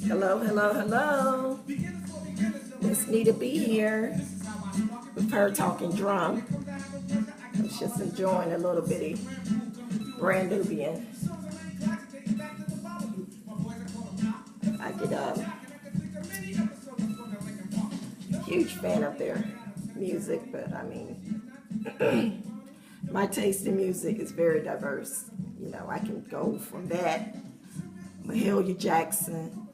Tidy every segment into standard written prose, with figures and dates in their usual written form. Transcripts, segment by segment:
Hello, hello, hello. Miss Nita B here with her talking drum. I was just enjoying a little bitty brand Nubian. I get a huge fan of their music, but I mean, my taste in music is very diverse. You know, I can go from that, Mahalia Jackson,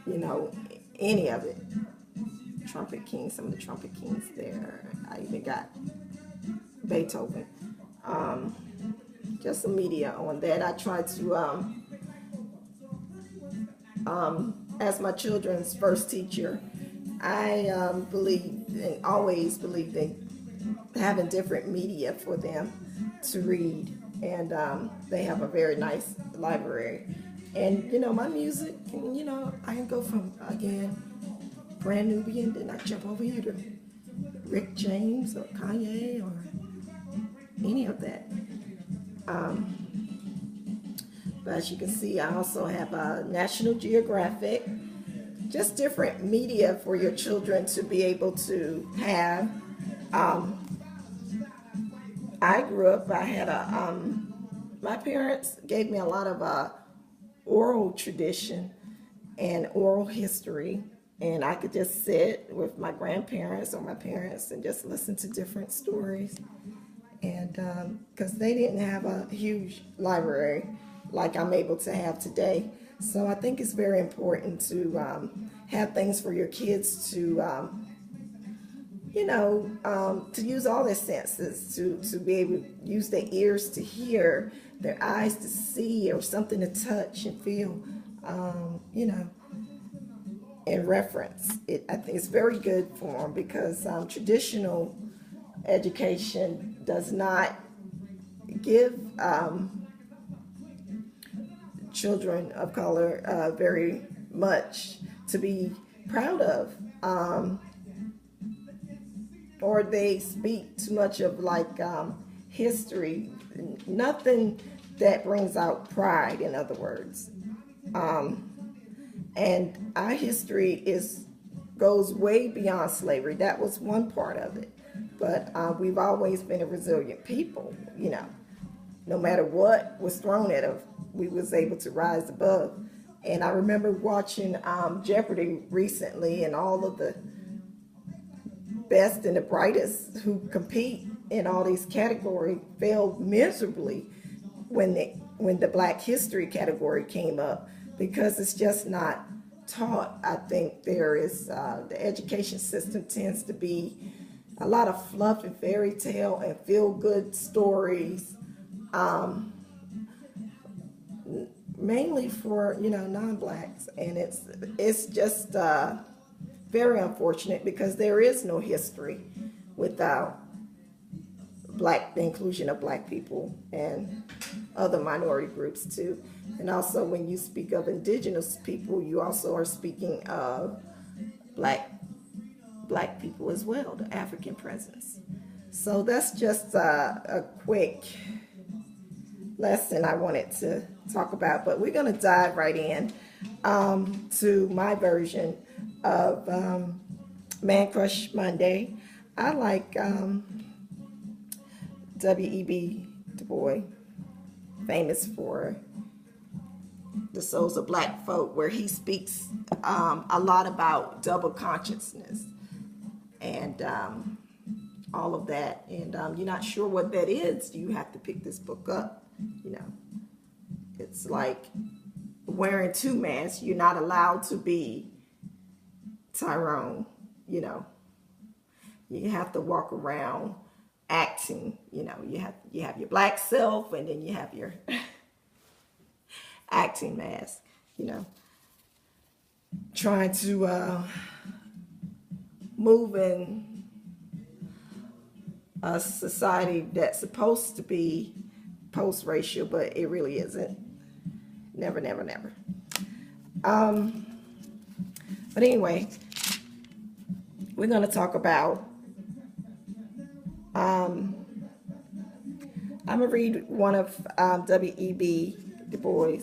you know, any of it. Trumpet Kings, some of the Trumpet Kings there. I even got Beethoven. Just some media on that. I try to, as my children's first teacher, I believe and always believed in having different media for them to read. And they have a very nice library. And, you know, my music, you know, I can go from, again, brand Nubian, then I jump over here to Rick James or Kanye or any of that. But as you can see, I also have National Geographic, just different media for your children to be able to have. I grew up, I had my parents gave me a lot of oral tradition and oral history. And I could just sit with my grandparents or my parents and just listen to different stories. And because they didn't have a huge library like I'm able to have today. So I think it's very important to have things for your kids to, you know, to use all their senses, to be able to use their ears to hear, their eyes to see, or something to touch and feel, you know, and reference. I think it's very good for them because traditional education does not give children of color very much to be proud of, or they speak too much of like history, nothing that brings out pride, in other words. And our history goes way beyond slavery. That was one part of it. But we've always been a resilient people, you know. No matter what was thrown at us, we was able to rise above. And I remember watching Jeopardy recently, and all of the best and the brightest who compete in all these categories failed miserably when the Black History category came up, because it's just not taught. I think there is the education system tends to be a lot of fluff and fairy tale and feel good stories, mainly for, you know, non-blacks, and it's just very unfortunate because there is no history without the inclusion of Black people and other minority groups too. And also, when you speak of indigenous people, you also are speaking of black people as well, the African presence. So that's just a quick lesson I wanted to talk about, but we're going to dive right in to my version of Man Crush Monday. I like W.E.B. Du Bois, famous for The Souls of Black Folk, where he speaks a lot about double consciousness and all of that. And you're not sure what that is, you have to pick this book up. You know, it's like wearing two masks. You're not allowed to be Tyrone, you know. You have to walk around acting, you know. You have your black self, and then you have your acting mask, you know. Trying to move in a society that's supposed to be post-racial, but it really isn't. Never, never, never. But anyway, we're going to talk about, I'm going to read one of W.E.B. Du Bois'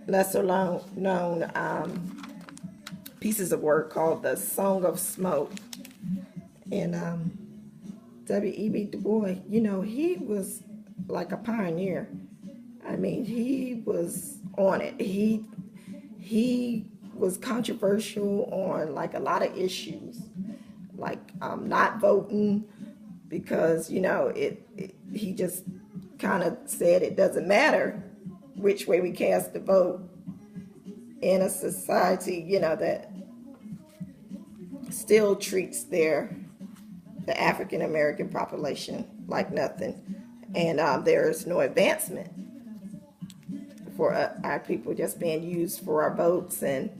lesser known pieces of work called The Song of Smoke. And W.E.B. Du Bois, you know, he was like a pioneer. I mean, he was on it. He was controversial on like a lot of issues, like not voting because you know he just kind of said it doesn't matter which way we cast the vote in a society, you know, that still treats the African American population like nothing, and there's no advancement for our people, just being used for our votes and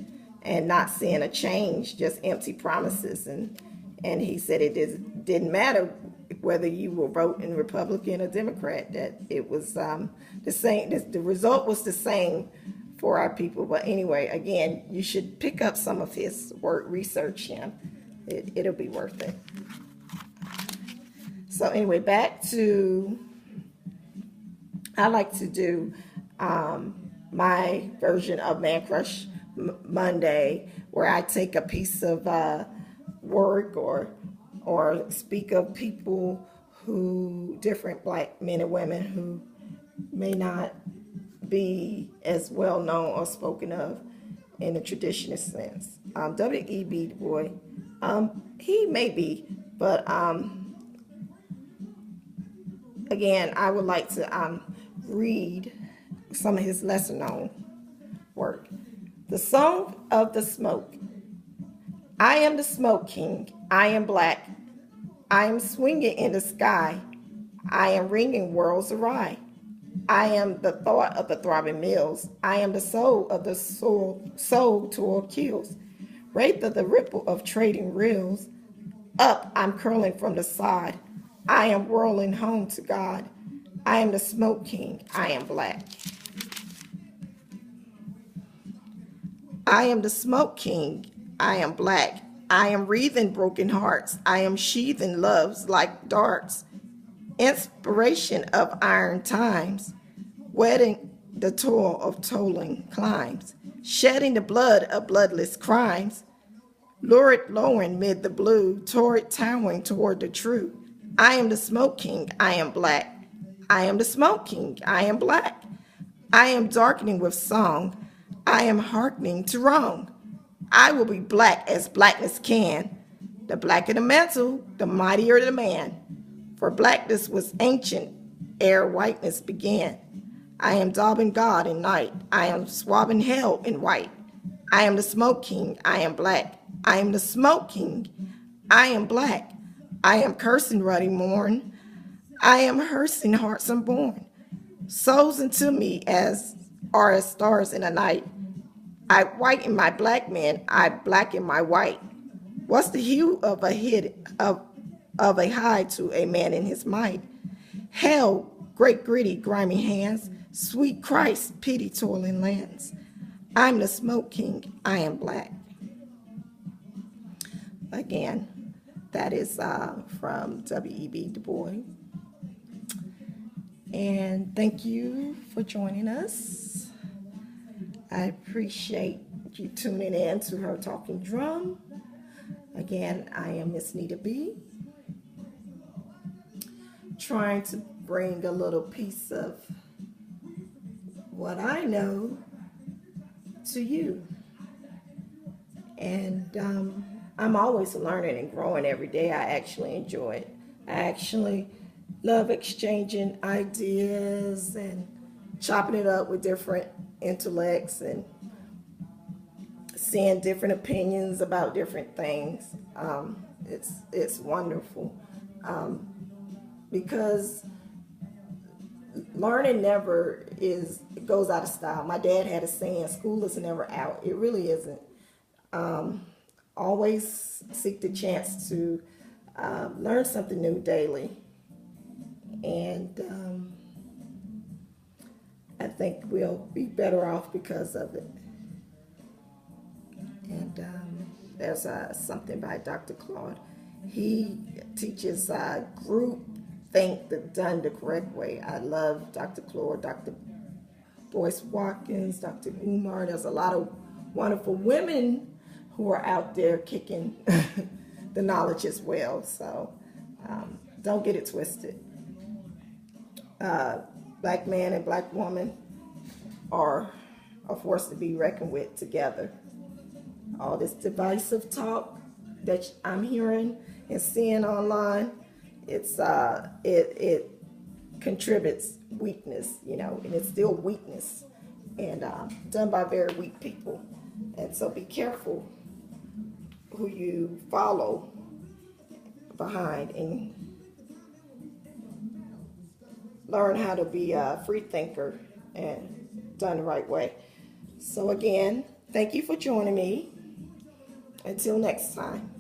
not seeing a change, just empty promises. And he said didn't matter whether you were voting Republican or Democrat, that it was the same. The result was the same for our people. But anyway, again, you should pick up some of his work, research him. It'll be worth it. So anyway, back to, I like to do my version of Man Crush Monday, where I take a piece of work or speak of people who, different black men and women who may not be as well known or spoken of in a traditionalist sense. W.E.B. Du Bois, he may be, but again, I would like to read some of his lesser known work. The Song of the Smoke. I am the smoke king. I am black. I am swinging in the sky. I am ringing worlds awry. I am the thought of the throbbing mills. I am the soul of the soul toward kills. Wraith of the ripple of trading reels. Up, I'm curling from the sod. I am whirling home to God. I am the smoke king. I am black. I am the smoke king. I am black. I am wreathing broken hearts. I am sheathing loves like darts. Inspiration of iron times. Wetting the toil of tolling climes. Shedding the blood of bloodless crimes. Lurid lowering mid the blue. Torrid towering toward the true. I am the smoke king. I am black. I am the smoke king. I am black. I am darkening with song. I am hearkening to wrong. I will be black as blackness can. The blacker the mantle, the mightier the man. For blackness was ancient ere whiteness began. I am daubing God in night. I am swabbing hell in white. I am the smoke king. I am black. I am the smoke king. I am black. I am cursing ruddy morn. I am hearsing hearts unborn. Souls unto me as are as stars in the night. I whiten my black man, I blacken my white. What's the hue of a hide to a man in his might? Hell, great gritty, grimy hands, sweet Christ, pity toiling lands. I'm the smoke king, I am black. Again, that is from W.E.B. Du Bois. And thank you for joining us. I appreciate you tuning in to Her Talking Drum. Again, I am Miss Nita B, trying to bring a little piece of what I know to you. And I'm always learning and growing every day. I actually enjoy it. I actually love exchanging ideas and chopping it up with different intellects and seeing different opinions about different things. It's wonderful because learning never goes out of style. My dad had a saying, school is never out. It really isn't. Always seek the chance to learn something new daily. And I think we'll be better off because of it. And there's something by Dr. Claude. He teaches group think done the correct way. I love Dr. Claude, Dr. Bois Watkins, Dr. Umar. There's a lot of wonderful women who are out there kicking the knowledge as well. So don't get it twisted. Black man and black woman are a force to be reckoned with together. All this divisive talk that I'm hearing and seeing online, it contributes weakness, and it's still weakness, and done by very weak people. And so be careful who you follow behind, and learn how to be a free thinker and done the right way. So again, thank you for joining me. Until next time.